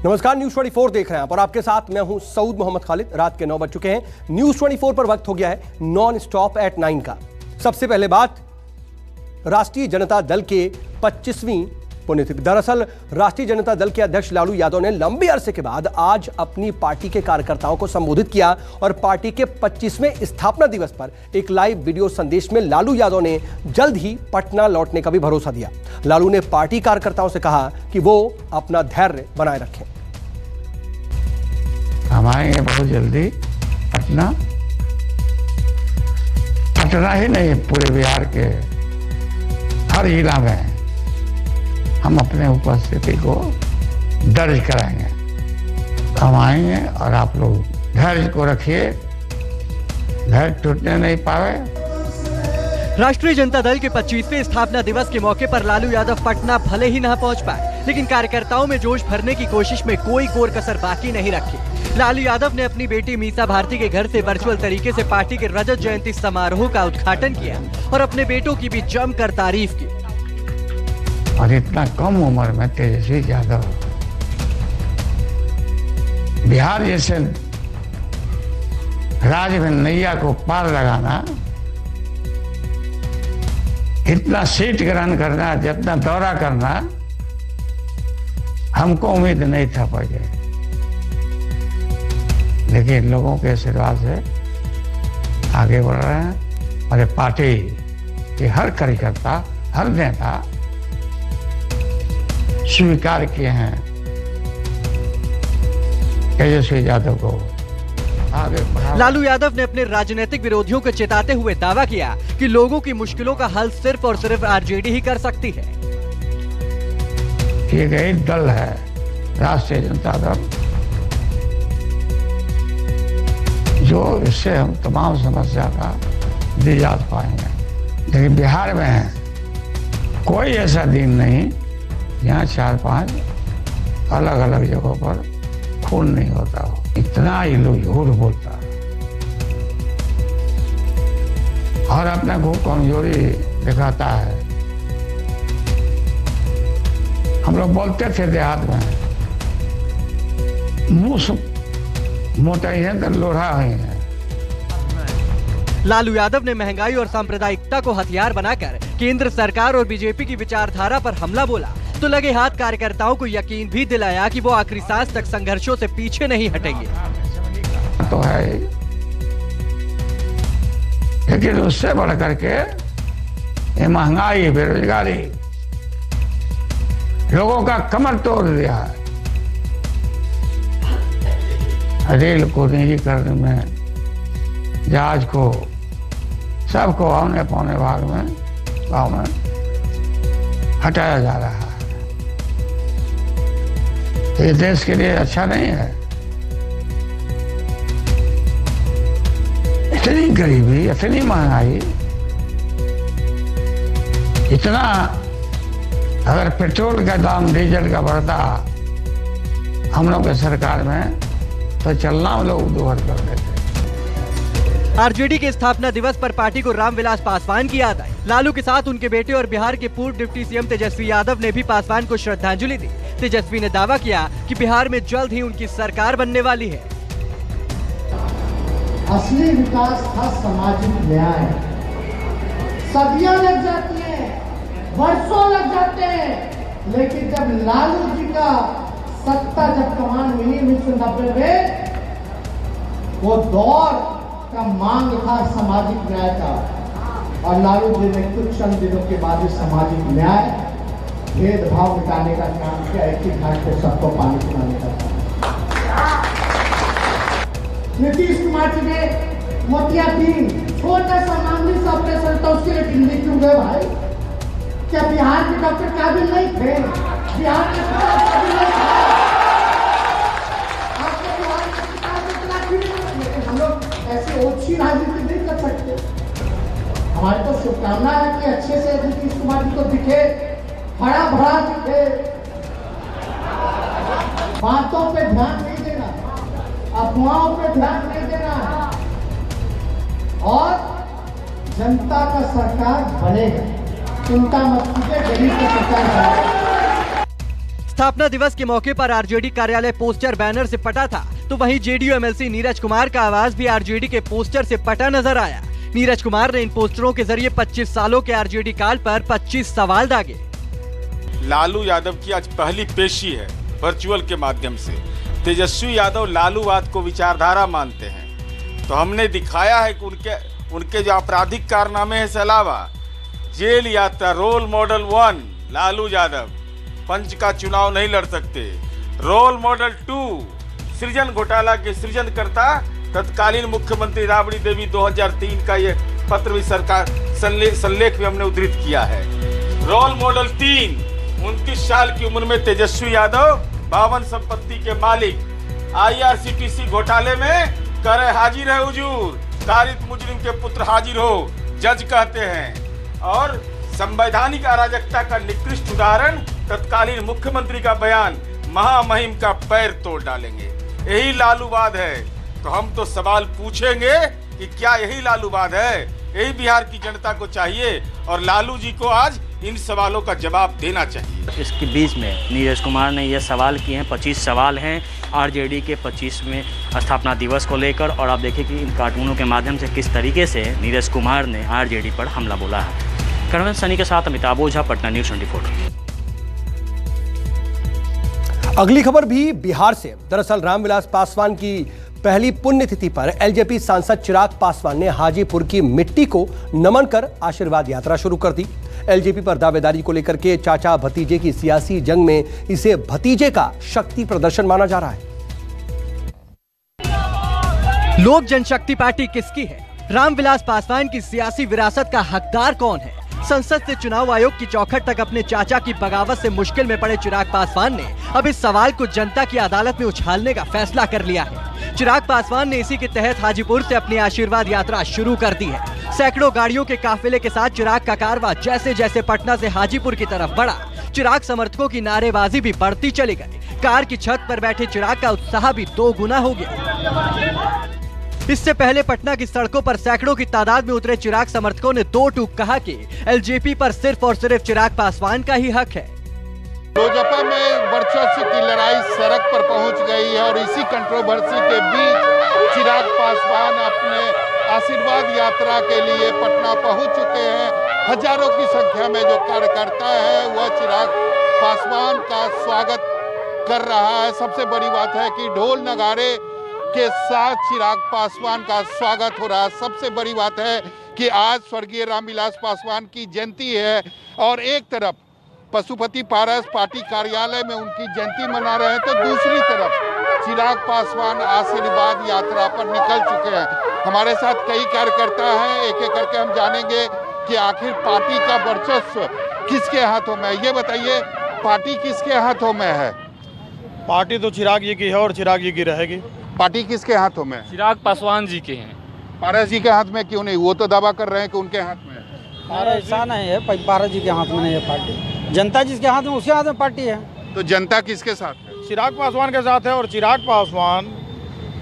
नमस्कार, न्यूज 24 देख रहे हैं आप और आपके साथ मैं हूं सऊद मोहम्मद खालिद। रात के 9 बज चुके हैं। न्यूज 24 पर वक्त हो गया है नॉन स्टॉप एट 9 का। सबसे पहले बात राष्ट्रीय जनता दल के 25वीं पुण्यतिथि। दरअसल राष्ट्रीय जनता दल के अध्यक्ष लालू यादव ने लंबे अरसे के बाद आज अपनी पार्टी के कार्यकर्ताओं को संबोधित किया और पार्टी के 25वें स्थापना दिवस पर एक लाइव वीडियो संदेश में लालू यादव ने जल्द ही पटना लौटने का भी भरोसा दिया। लालू ने पार्टी कार्यकर्ताओं से कहा कि वो अपना धैर्य बनाए रखें। हम आएंगे बहुत जल्दी पटना ही नहीं, पूरे बिहार के हर जिला में हम अपने उपस्थिति को दर्ज कराएंगे। हम आएंगे और आप लोग धैर्य को रखिए, धैर्य टूटने नहीं पावे। राष्ट्रीय जनता दल के 25वें स्थापना दिवस के मौके पर लालू यादव पटना भले ही न पहुंच पाए, लेकिन कार्यकर्ताओं में जोश भरने की कोशिश में कोई कोर कसर बाकी नहीं रखी। लालू यादव ने अपनी बेटी मीसा भारती के घर से वर्चुअल तरीके से पार्टी के रजत जयंती समारोह का उद्घाटन किया और अपने बेटों की भी जमकर तारीफ की। और इतना कम उम्र में तेजस्वी यादव बिहार जैसे राज्य में नैया को पार लगाना, इतना सीट ग्रहण करना, जितना दौरा करना, हमको उम्मीद नहीं था पहले। लेकिन लोगों के आशीर्वाद से आगे बढ़ रहे हैं और पार्टी के हर कार्यकर्ता, हर नेता स्वीकार किए हैं तेजस्वी यादव को आगे बढ़ा। लालू यादव ने अपने राजनीतिक विरोधियों को चेताते हुए दावा किया कि लोगों की मुश्किलों का हल सिर्फ और सिर्फ आरजेडी ही कर सकती है। ये गई दल है राष्ट्रीय जनता दल, जो इससे हम तमाम समस्या का निजात पाएंगे। लेकिन बिहार में कोई ऐसा दिन नहीं यहाँ 4-5 अलग अलग जगहों पर खून नहीं होता हो। इतना ही लोग झूठ बोलता है और अपने को कमजोरी दिखाता है। हम लोग बोलते थे देहात में, मुंह मोटा ही है तो लोढ़ा ही है। लालू यादव ने महंगाई और सांप्रदायिकता को हथियार बनाकर केंद्र सरकार और बीजेपी की विचारधारा पर हमला बोला तो लगे हाथ कार्यकर्ताओं को यकीन भी दिलाया कि वो आखिरी सांस तक संघर्षों से पीछे नहीं हटेंगे। तो है, लेकिन उससे बढ़ करके ये महंगाई, बेरोजगारी लोगों का कमर तोड़ दिया है। रेल को निजीकरण में, जहाज को, सबको आने पौने भाग में, गाँव में हटाया जा रहा है। ये देश के लिए अच्छा नहीं है। इतनी गरीबी, इतनी महंगाई, इतना अगर पेट्रोल का दाम, डीजल का बढ़ता हम लोग के सरकार में तो चलना हम लोग दोहर कर देते। आरजेडी के स्थापना दिवस पर पार्टी को रामविलास पासवान की याद आई। लालू के साथ उनके बेटे और बिहार के पूर्व डिप्टी सीएम तेजस्वी यादव ने भी पासवान को श्रद्धांजलि दी। तेजस्वी ने दावा किया कि बिहार में जल्द ही उनकी सरकार बनने वाली है। असली विकास था सामाजिक न्याय। सदियां लग जाती हैं, वर्षों लग जाते हैं, लेकिन जब लालू जी का सत्ता जब कमान मिली 1990 में, वो दौर का मांग था सामाजिक न्याय का और लालू जी ने कुछ चंद दिनों के बाद सामाजिक न्याय, भेदभाव मिटाने का काम किया, एक ही घाट पे सबको पानी पिलाने का काम। नीतीश कुमार जी ने मोतियाबिंद छोटा सा मामूली सा ऑपरेशन था, उसके लिए दिल्ली क्यों गए भाई? क्या बिहार के डॉक्टर काबिल नहीं थे? बिहार के काबिल नहीं थे? आपके बिहार के सरकार इतना क्यों? लेकिन हम लोग ऐसे ओछी राजनीति नहीं कर सकते। हमारी तो शुभकामना है कि अच्छे से नीतीश कुमार जी को दिखे, हरा भरा दिखे, बातों पे ध्यान नहीं देना, अफवाहों पे ध्यान नहीं देना और जनता का सरकार बनेगा। चिंता मत कीजिए, गरीब का सरकार बनेगा। स्थापना दिवस के मौके पर आरजेडी कार्यालय पोस्टर बैनर से पटा था, तो वहीं जेडीयू एमएलसी नीरज कुमार का आवाज भी आरजेडी के पोस्टर से पटा नजर आया। नीरज कुमार ने इन पोस्टरों के जरिए 25 सालों के आरजेडी काल पर 25 सवाल दागे। लालू यादव की आज पहली पेशी है वर्चुअल के माध्यम से। तेजस्वी यादव लालूवाद को विचारधारा मानते हैं, तो हमने दिखाया है कि उनके जो आपराधिक कारनामे हैं, इसके अलावा जेल यात्रा, रोल मॉडल 1 लालू यादव, पंच का चुनाव नहीं लड़ सकते। रोल मॉडल 2 सृजन घोटाला के सृजनकर्ता तत्कालीन मुख्यमंत्री राबड़ी देवी 2003 का ये पत्र भी सरकार संलेख भी हमने उद्धृत किया है। रोल मॉडल 3 29 साल की उम्र में तेजस्वी यादव 52 संपत्ति के मालिक, IRCTC घोटाले में करे हाजिर है हुजूर, तारिक मुजरिम के पुत्र हाजिर हो, जज कहते हैं। और संवैधानिक अराजकता का निकृष्ट उदाहरण तत्कालीन मुख्यमंत्री का बयान, महामहिम का पैर तोड़ डालेंगे। यही लालूवाद है। तो हम तो सवाल पूछेंगे कि क्या यही लालूवाद है? यही बिहार की जनता को चाहिए और लालू जी को आज इन सवालों का जवाब देना चाहिए। इसके बीच में नीरज कुमार ने ये सवाल किए हैं, 25 सवाल हैं आरजेडी के 25वें स्थापना दिवस को लेकर। और आप देखिए कि इन कार्टूनों के माध्यम से किस तरीके से नीरज कुमार ने आरजेडी पर हमला बोला है। करण सनी के साथ अमिताभ ओझा, पटना न्यूज़ 24। अगली खबर भी बिहार से। दरअसल रामविलास पासवान की पहली पुण्यतिथि पर एलजेपी सांसद चिराग पासवान ने हाजीपुर की मिट्टी को नमन कर आशीर्वाद यात्रा शुरू कर दी। एलजेपी पर दावेदारी को लेकर के चाचा भतीजे की सियासी जंग में इसे भतीजे का शक्ति प्रदर्शन माना जा रहा है। लोक जनशक्ति पार्टी किसकी है? रामविलास पासवान की सियासी विरासत का हकदार कौन है? संसद से चुनाव आयोग की चौखट तक अपने चाचा की बगावत से मुश्किल में पड़े चिराग पासवान ने अब इस सवाल को जनता की अदालत में उछालने का फैसला कर लिया है। चिराग पासवान ने इसी के तहत हाजीपुर से अपनी आशीर्वाद यात्रा शुरू कर दी है। सैकड़ों गाड़ियों के काफिले के साथ चिराग का कारवां जैसे जैसे पटना से हाजीपुर की तरफ बढ़ा, चिराग समर्थकों की नारेबाजी भी बढ़ती चली गई। कार की छत पर बैठे चिराग का उत्साह भी 2 गुना हो गया। इससे पहले पटना की सड़कों पर सैकड़ों की तादाद में उतरे चिराग समर्थकों ने 2 टूक कहा कि एलजेपी पर सिर्फ और सिर्फ चिराग पासवान का ही हक है। लोजपा में वर्चस्व की लड़ाई सड़क पर पहुंच गई है और इसी कंट्रोवर्सी के बीच चिराग पासवान अपने आशीर्वाद यात्रा के लिए पटना पहुंच चुके हैं। हजारों की संख्या में जो कार्यकर्ता है वह चिराग पासवान का स्वागत कर रहा है। सबसे बड़ी बात है कि ढोल नगाड़े के साथ चिराग पासवान का स्वागत हो रहा है। सबसे बड़ी बात है कि आज स्वर्गीय रामविलास पासवान की जयंती है और एक तरफ पशुपति पारस पार्टी कार्यालय में उनकी जयंती मना रहे हैं, तो दूसरी तरफ चिराग पासवान आशीर्वाद यात्रा पर निकल चुके हैं। हमारे साथ कई कार्यकर्ता हैं, एक एक करके हम जानेंगे कि आखिर पार्टी का वर्चस्व किसके हाथों में है। ये बताइए, पार्टी किसके हाथों में है? पार्टी तो चिराग जी की है और चिराग जी की रहेगी। पार्टी किसके हाथों में? चिराग पासवान जी के हैं। पारस जी के हाथ में क्यों नहीं? वो तो दावा कर रहे हैं कि उनके हाथ में है। ऐसा नहीं है, पारस जी के हाथ में नहीं है पार्टी। जनता जिसके हाथ में उसके हाथ में पार्टी है। तो जनता किसके साथ है? चिराग पासवान के साथ है। और चिराग पासवान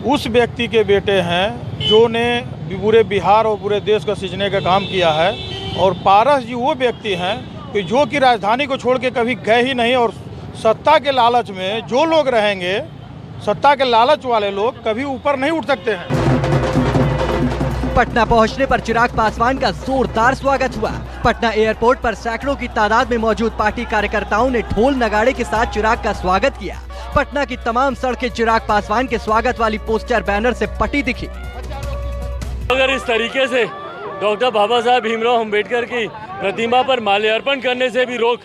उस व्यक्ति के बेटे हैं जो ने पूरे बिहार और पूरे देश को सींचने का काम किया है। और पारस जी वो व्यक्ति हैं कि जो कि राजधानी को छोड़ के कभी गए ही नहीं। और सत्ता के लालच में जो लोग रहेंगे, सत्ता के लालच वाले लोग कभी ऊपर नहीं उठ सकते हैं। पटना पहुंचने पर चिराग पासवान का जोरदार स्वागत हुआ। पटना एयरपोर्ट पर सैकड़ों की तादाद में मौजूद पार्टी कार्यकर्ताओं ने ढोल नगाड़े के साथ चिराग का स्वागत किया। पटना की तमाम सड़कें चिराग पासवान के स्वागत वाली पोस्टर बैनर से पटी दिखी। अगर इस तरीके से डॉक्टर बाबा साहब भीमराव अम्बेडकर की प्रतिमा पर माल्यार्पण करने से भी रोक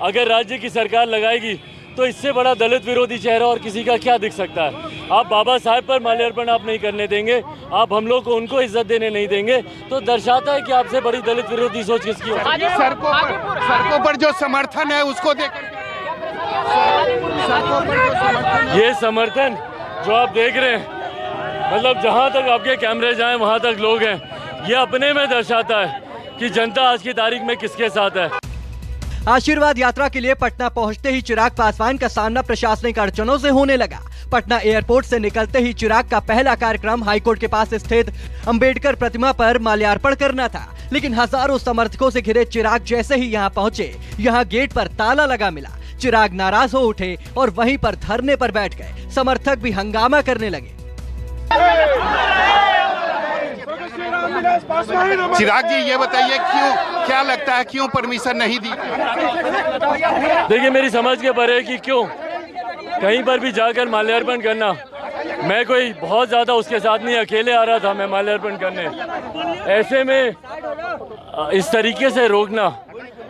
अगर राज्य की सरकार लगाएगी तो इससे बड़ा दलित विरोधी चेहरा और किसी का क्या दिख सकता है। आप बाबा साहब पर माल्यार्पण आप नहीं करने देंगे, आप हम लोग को उनको इज्जत देने नहीं देंगे, तो दर्शाता है कि आपसे बड़ी दलित विरोधी सोच किसकी होगी। सड़कों पर जो समर्थन है उसको देकर ये समर्थन जो आप देख रहे हैं, मतलब जहां तक आपके कैमरे जाएं वहां तक लोग हैं, ये अपने में दर्शाता है कि जनता आज की तारीख में किसके साथ है। आशीर्वाद यात्रा के लिए पटना पहुंचते ही चिराग पासवान का सामना प्रशासनिक अड़चनों से होने लगा। पटना एयरपोर्ट से निकलते ही चिराग का पहला कार्यक्रम हाईकोर्ट के पास स्थित अंबेडकर प्रतिमा पर माल्यार्पण करना था, लेकिन हजारों समर्थकों से घिरे चिराग जैसे ही यहां पहुंचे, यहां गेट पर ताला लगा मिला। चिराग नाराज हो उठे और वहीं पर धरने पर बैठ गए। समर्थक भी हंगामा करने लगे। चिराग जी ये बताइए क्यों, क्या लगता है क्यों परमिशन नहीं दी? देखिए, मेरी समझ के परे कि क्यों कहीं पर भी जाकर माल्यार्पण करना, मैं कोई बहुत ज्यादा उसके साथ नहीं, अकेले आ रहा था मैं माल्यार्पण करने। ऐसे में इस तरीके से रोकना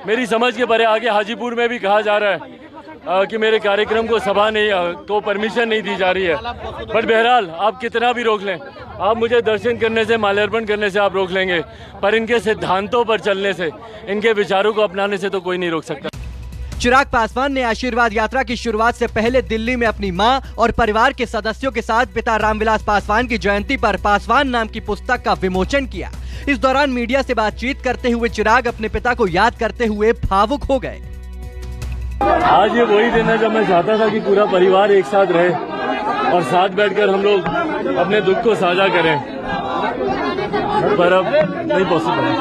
मेरी समझ के परे। आगे हाजीपुर में भी कहा जा रहा है कि मेरे कार्यक्रम को सभा नहीं को परमिशन नहीं दी जा रही है। बट बहरहाल आप कितना भी रोक लें, आप मुझे दर्शन करने से, माल्यार्पण करने से आप रोक लेंगे, पर इनके सिद्धांतों पर चलने से, इनके विचारों को अपनाने से तो कोई नहीं रोक सकता। चिराग पासवान ने आशीर्वाद यात्रा की शुरुआत से पहले दिल्ली में अपनी मां और परिवार के सदस्यों के साथ पिता रामविलास पासवान की जयंती पर पासवान नाम की पुस्तक का विमोचन किया। इस दौरान मीडिया से बातचीत करते हुए चिराग अपने पिता को याद करते हुए भावुक हो गए। आज ये वही दिन है जब मैं चाहता था कि पूरा परिवार एक साथ रहे और साथ बैठकर हम लोग अपने दुख को साझा करें, पर अब नहीं पॉसिबल है।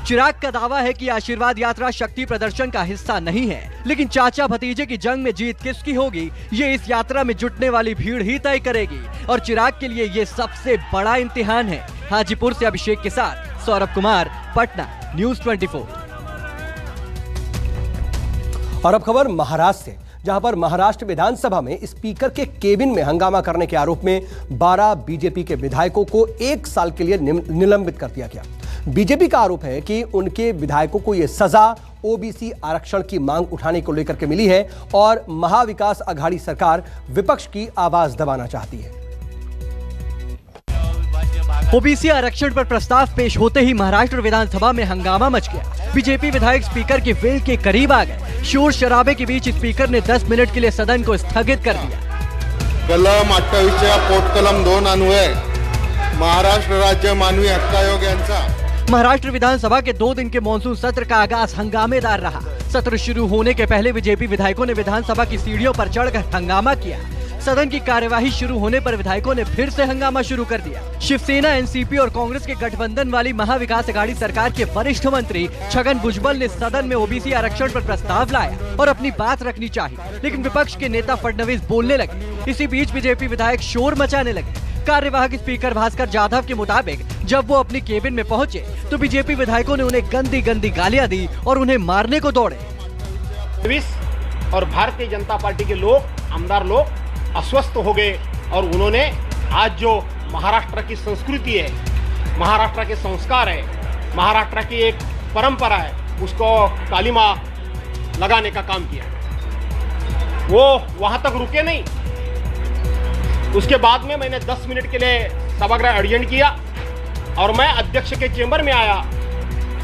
चिराग का दावा है कि आशीर्वाद यात्रा शक्ति प्रदर्शन का हिस्सा नहीं है, लेकिन चाचा भतीजे की जंग में जीत किसकी होगी ये इस यात्रा में जुटने वाली भीड़ ही तय करेगी। और चिराग के लिए ये सबसे बड़ा इम्तिहान है। हाजीपुर से अभिषेक के साथ सौरभ कुमार, पटना, News 24। और अब खबर महाराष्ट्र से, जहां पर महाराष्ट्र विधानसभा में स्पीकर के केबिन में हंगामा करने के आरोप में 12 बीजेपी के विधायकों को 1 साल के लिए निलंबित कर दिया गया। बीजेपी का आरोप है कि उनके विधायकों को यह सजा ओबीसी आरक्षण की मांग उठाने को लेकर के मिली है और महाविकास अघाड़ी सरकार विपक्ष की आवाज दबाना चाहती है। ओबीसी आरक्षण पर प्रस्ताव पेश होते ही महाराष्ट्र विधानसभा में हंगामा मच गया। बीजेपी विधायक स्पीकर के वेल के करीब आ गए। शोर शराबे के बीच स्पीकर ने 10 मिनट के लिए सदन को स्थगित कर दिया। कलम 28 पोटकलम 2 अन्वये महाराष्ट्र राज्य मानवी हक्क आयोग यांचा महाराष्ट्र विधानसभा के 2 दिन के मॉनसून सत्र का आगाज हंगामेदार रहा। सत्र शुरू होने के पहले बीजेपी विधायकों ने विधानसभा की सीढ़ियों पर चढ़कर हंगामा किया। सदन की कार्यवाही शुरू होने पर विधायकों ने फिर से हंगामा शुरू कर दिया। शिवसेना, एनसीपी और कांग्रेस के गठबंधन वाली महाविकास अघाड़ी सरकार के वरिष्ठ मंत्री छगन भुजबल ने सदन में ओबीसी आरक्षण पर प्रस्ताव लाया और अपनी बात रखनी चाहिए, लेकिन विपक्ष के नेता फडणवीस बोलने लगे। इसी बीच बीजेपी विधायक शोर मचाने लगे। कार्यवाहक स्पीकर भास्कर जाधव के मुताबिक जब वो अपनी केबिन में पहुंचे तो बीजेपी विधायकों ने उन्हें गंदी गंदी गालियां दी और उन्हें मारने को दौड़े। और भारतीय जनता पार्टी के लोग, आमदार लोग अस्वस्थ हो गए और उन्होंने आज जो महाराष्ट्र की संस्कृति है, महाराष्ट्र के संस्कार है, महाराष्ट्र की एक परंपरा है, उसको कालीमा लगाने का काम किया। वो वहां तक रुके नहीं। उसके बाद में मैंने 10 मिनट के लिए सभागृह एडजर्न किया और मैं अध्यक्ष के चेंबर में आया।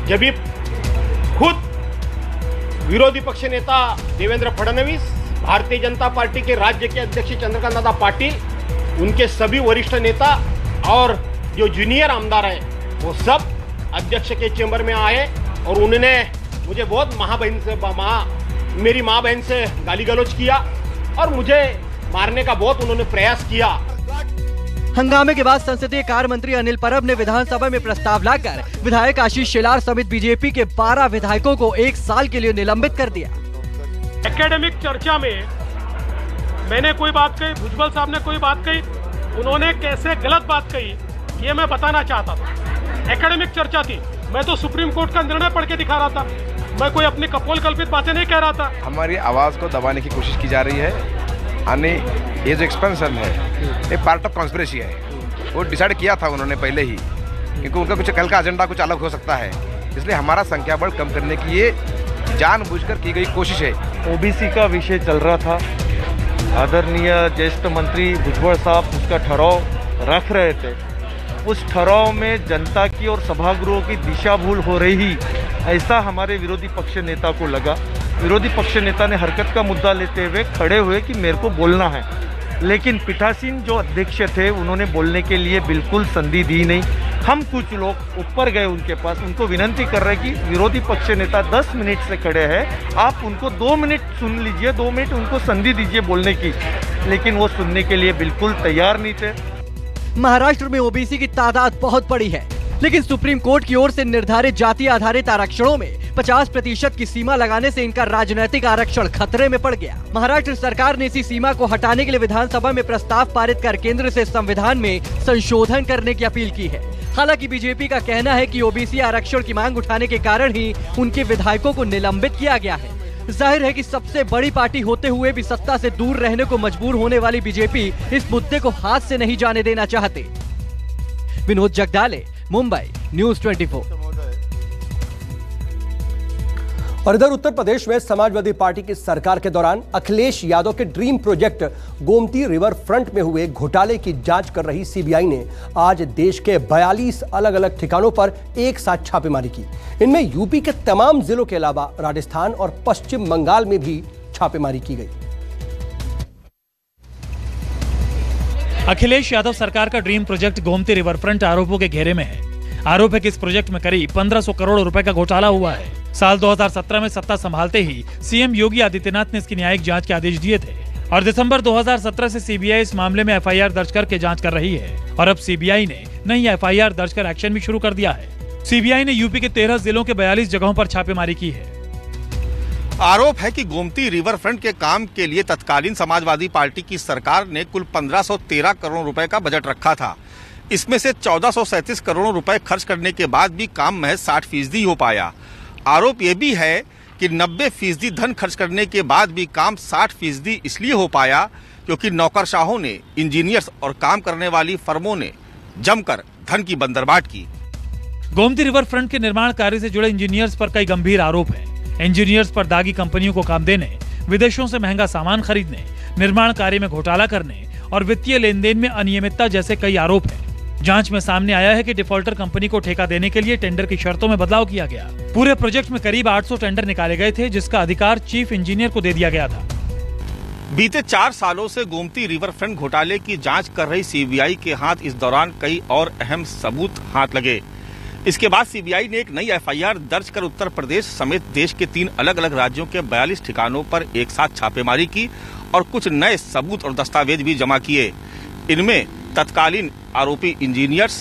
जब भी खुद विरोधी पक्ष नेता देवेंद्र फडणवीस, भारतीय जनता पार्टी के राज्य के अध्यक्ष चंद्रकांत दादा पाटिल, उनके सभी वरिष्ठ नेता और जो जूनियर आमदार हैं वो सब अध्यक्ष के चेंबर में आए और उन्होंने मुझे बहुत मेरी माँ बहन से गाली गलौज किया और मुझे मारने का बहुत उन्होंने प्रयास किया। हंगामे के बाद संसदीय कार्य मंत्री अनिल परब ने विधानसभा में प्रस्ताव लाकर विधायक आशीष शेलार समेत बीजेपी के 12 विधायकों को 1 साल के लिए निलंबित कर दिया। एकेडमिक चर्चा में मैंने कोई बात कही, भुजबल साहब ने कोई बात कही, उन्होंने कैसे गलत बात कही ये मैं बताना चाहता था। एकेडमिक चर्चा थी, मैं तो सुप्रीम कोर्ट का निर्णय पढ़ के दिखा रहा था, मैं कोई अपनी कपोल कल्पित बातें नहीं कह रहा था। हमारी आवाज़ को दबाने की कोशिश की जा रही है। ये जो एक्सपेंशन है ये पार्ट ऑफ कॉन्स्पिरेसी है। वो डिसाइड किया था उन्होंने पहले ही, क्योंकि उनका कुछ कल का एजेंडा कुछ अलग हो सकता है, इसलिए हमारा संख्या बल कम करने की ये जानबूझकर की गई कोशिश है। ओबीसी का विषय चल रहा था, आदरणीय ज्येष्ठ मंत्री भुजबल साहब उसका ठहराव रख रहे थे। उस ठहराव में जनता की और सभागृहों की दिशा भूल हो रही, ऐसा हमारे विरोधी पक्ष नेता को लगा। विरोधी पक्ष नेता ने हरकत का मुद्दा लेते हुए खड़े हुए कि मेरे को बोलना है, लेकिन पीठासीन जो अध्यक्ष थे उन्होंने बोलने के लिए बिल्कुल संधि दी नहीं। हम कुछ लोग ऊपर गए उनके पास, उनको विनंती कर रहे कि विरोधी पक्ष नेता 10 मिनट से खड़े हैं, आप उनको 2 मिनट सुन लीजिए, 2 मिनट उनको संधि दीजिए बोलने की। लेकिन वो सुनने के लिए बिल्कुल तैयार नहीं थे। महाराष्ट्र में ओबीसी की तादाद बहुत बड़ी है, लेकिन सुप्रीम कोर्ट की ओर से निर्धारित जाति आधारित आरक्षणों में 50% की सीमा लगाने से इनका राजनीतिक आरक्षण खतरे में पड़ गया। महाराष्ट्र सरकार ने इसी सीमा को हटाने के लिए विधानसभा में प्रस्ताव पारित कर केंद्र से संविधान में संशोधन करने की अपील की है। हालांकि बीजेपी का कहना है कि ओबीसी आरक्षण की मांग उठाने के कारण ही उनके विधायकों को निलंबित किया गया है। जाहिर है कि सबसे बड़ी पार्टी होते हुए भी सत्ता से दूर रहने को मजबूर होने वाली बीजेपी इस मुद्दे को हाथ से नहीं जाने देना चाहते। विनोद जगदाले, मुंबई, न्यूज़ 24। और इधर उत्तर प्रदेश में समाजवादी पार्टी की सरकार के दौरान अखिलेश यादव के dream project Gomti river front में हुए घोटाले की जांच कर रही सीबीआई ने आज देश के 42 अलग अलग ठिकानों पर एक साथ छापेमारी की। इनमें यूपी के तमाम जिलों के अलावा राजस्थान और पश्चिम बंगाल में भी छापेमारी की गई। अखिलेश यादव सरकार का dream project Gomti river front आरोपों के घेरे में है। आरोप है कि इस प्रोजेक्ट में करीब 1500 करोड़ रुपए का घोटाला हुआ है। साल 2017 में सत्ता संभालते ही सीएम योगी आदित्यनाथ ने इसकी न्यायिक जांच के आदेश दिए थे और दिसंबर 2017 से सीबीआई इस मामले में एफआईआर दर्ज करके जांच कर रही है और अब सीबीआई ने नई एफआईआर दर्ज कर एक्शन भी शुरू कर दिया है। सीबीआई ने यूपी के 13 जिलों के 42 जगहों पर छापेमारी की है। आरोप है कि गोमती रिवर फ्रंट के काम के लिए तत्कालीन समाजवादी पार्टी की सरकार ने कुल 1513 करोड़ रुपए का बजट रखा था। इसमें से 1437 करोड़ रुपए खर्च करने के बाद भी काम महज 60% ही हो पाया। आरोप यह भी है कि 90% धन खर्च करने के बाद भी काम 60% इसलिए हो पाया क्योंकि नौकरशाहों ने, इंजीनियर्स और काम करने वाली फर्मों ने जमकर धन की बंदरबाट की। गोमती रिवर फ्रंट के निर्माण कार्य से जुड़े इंजीनियर्स पर कई गंभीर आरोप हैं। इंजीनियर्स पर दागी कंपनियों को काम देने, विदेशों से महंगा सामान खरीदने, निर्माण कार्य में घोटाला करने और वित्तीय लेन देन में अनियमितता जैसे कई आरोप हैं। जांच में सामने आया है कि डिफॉल्टर कंपनी को ठेका देने के लिए टेंडर की शर्तों में बदलाव किया गया। पूरे प्रोजेक्ट में करीब 800 टेंडर निकाले गए थे, जिसका अधिकार चीफ इंजीनियर को दे दिया गया था। बीते 4 सालों से गोमती रिवर फ्रंट घोटाले की जांच कर रही सीबीआई के हाथ इस दौरान कई और अहम सबूत हाथ लगे। इसके बाद सीबीआई ने एक नई एफआईआर दर्ज कर उत्तर प्रदेश समेत देश के 3 अलग अलग राज्यों के 42 ठिकानों पर एक साथ छापेमारी की और कुछ नए सबूत और दस्तावेज भी जमा किए। इनमें तत्कालीन आरोपी इंजीनियर्स,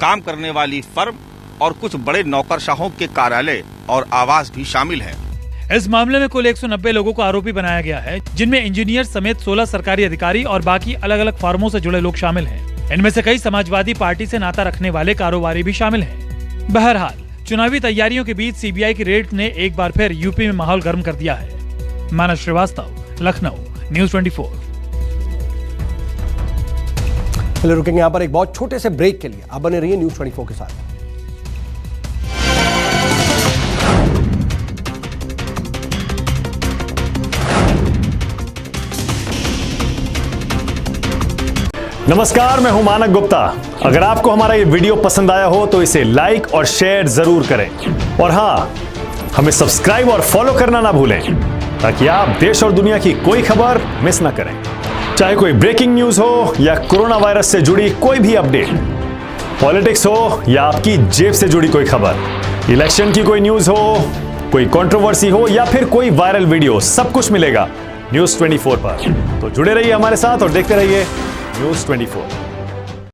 काम करने वाली फर्म और कुछ बड़े नौकरशाहों के कार्यालय और आवास भी शामिल हैं। इस मामले में कुल 190 लोगों को आरोपी बनाया गया है, जिनमें इंजीनियर समेत 16 सरकारी अधिकारी और बाकी अलग अलग फर्मों से जुड़े लोग शामिल हैं। इनमें से कई समाजवादी पार्टी से नाता रखने वाले कारोबारी भी शामिल हैं। बहरहाल, चुनावी तैयारियों के बीच सीबीआई की रेड ने एक बार फिर यूपी में माहौल गर्म कर दिया है। मानस श्रीवास्तव, लखनऊ, न्यूज़ 24। चलिए रुकेंगे यहाँ पर एक बहुत छोटे से ब्रेक के लिए। आप बने रहिए न्यूज़ 24 के साथ। नमस्कार, मैं हूं मानक गुप्ता। अगर आपको हमारा ये वीडियो पसंद आया हो तो इसे लाइक और शेयर जरूर करें और हाँ, हमें सब्सक्राइब और फॉलो करना ना भूलें ताकि आप देश और दुनिया की कोई खबर मिस ना करें। चाहे कोई ब्रेकिंग न्यूज हो या कोरोना वायरस से जुड़ी कोई भी अपडेट, पॉलिटिक्स हो या आपकी जेब से जुड़ी कोई खबर, इलेक्शन की कोई न्यूज हो, कोई कंट्रोवर्सी हो या फिर कोई वायरल वीडियो, सब कुछ मिलेगा न्यूज़ 24 पर। तो जुड़े रहिए हमारे साथ और देखते रहिए न्यूज़ 24।